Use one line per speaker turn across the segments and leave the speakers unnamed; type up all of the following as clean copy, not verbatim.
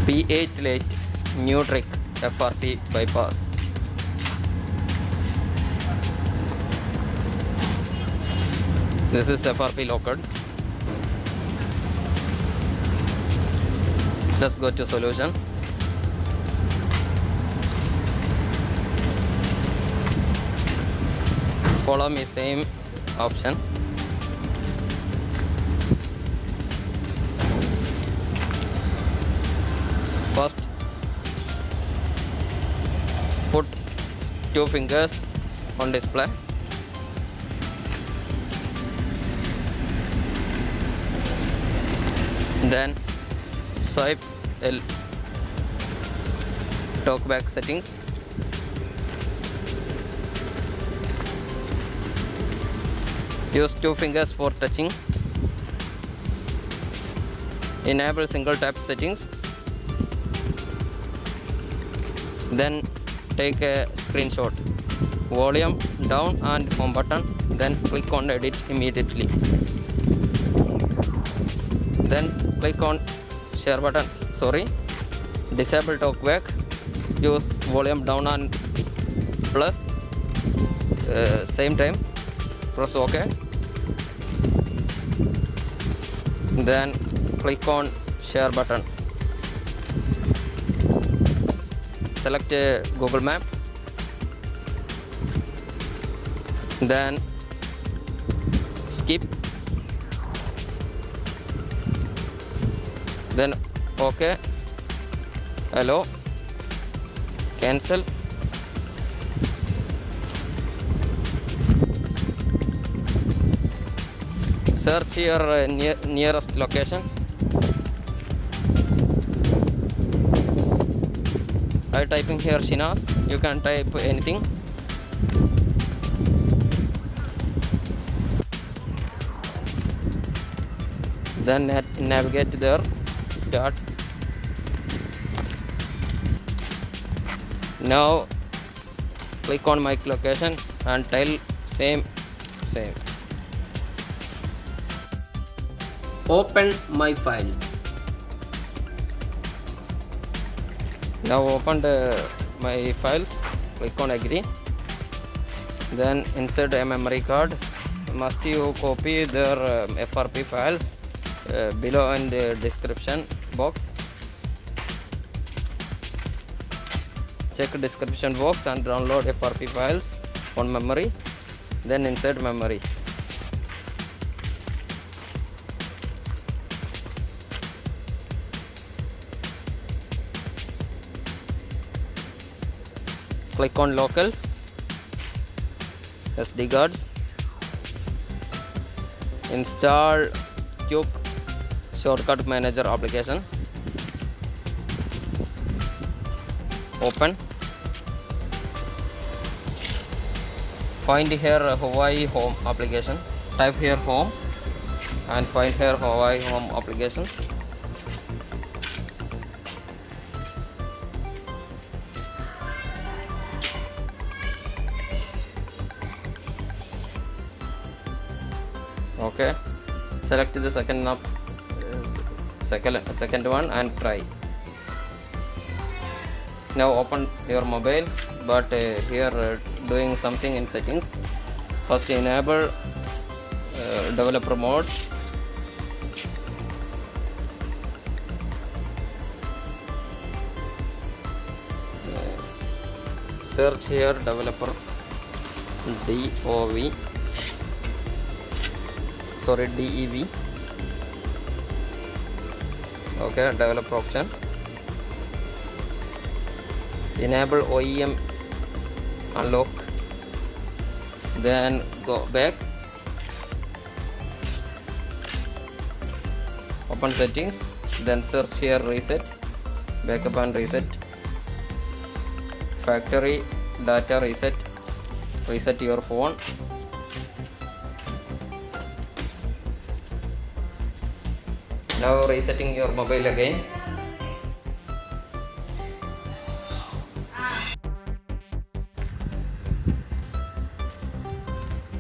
P8lite new trick FRP bypass. This is FRP locked. Let's go to solution. Follow me same option. First, put 2 fingers on display. Then swipe talkback settings. Use 2 fingers for touching. Enable single tap settings. Then take a screenshot. Volume down and home button. Then click on edit immediately. Then click on share button. Disable talkback. Use volume down and plus. Same time. Press OK. Then click on share button. Select Google Map. Then skip. Then OK. Hello. Cancel. Search your nearest location. I typing here Shinas. You can type anything. Then navigate there. Start. Now click on my location and tell same. Open my files. Now open my files. Click on agree. Then insert a memory card. Must you copy their FRP files below in the description box. Check description box and download FRP files on memory. Then insert memory. Click on locals, SD cards, install Quick Shortcut Manager application, open, find here Hawaii Home application, type here home and find here Hawaii Home application. Okay, select the second one and try. Now open your mobile, but here doing something in settings. First enable developer mode. Search here developer DEV. Okay, developer option. Enable OEM unlock. Then go back. Open settings. Then search here reset. Backup and reset. Factory data reset. Reset your phone. Now resetting your mobile again.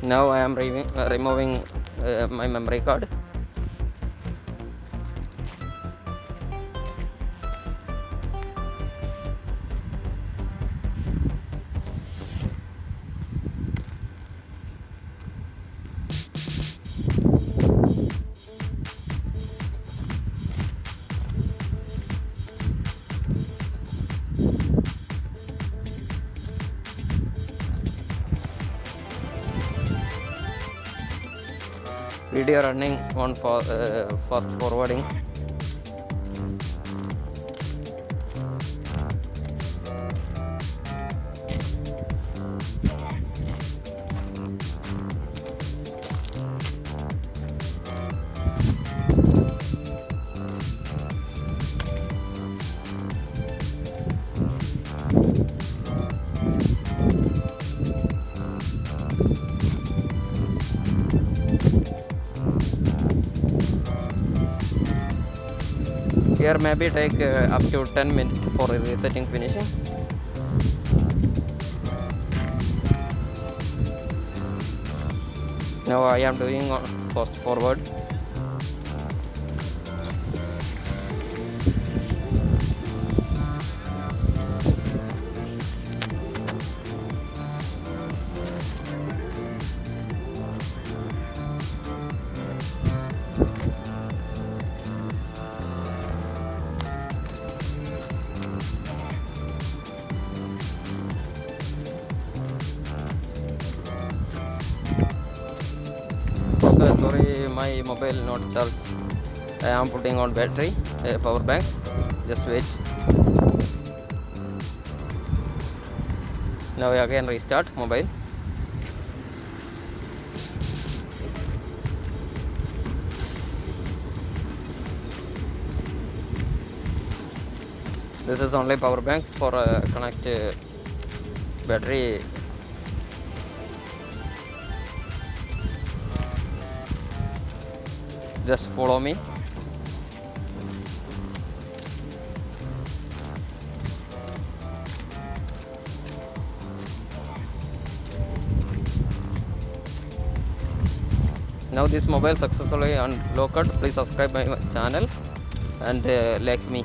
Now I am removing my memory card. video running on for fast forwarding. Here maybe take up to 10 minutes for resetting finishing. Now I am doing on fast forward. Sorry, my mobile not charged. I am putting on battery, power bank. Just wait. Now again restart mobile. This is only power bank for connect battery. Just follow me. Now this mobile successfully unlocked. Please subscribe my channel and like me.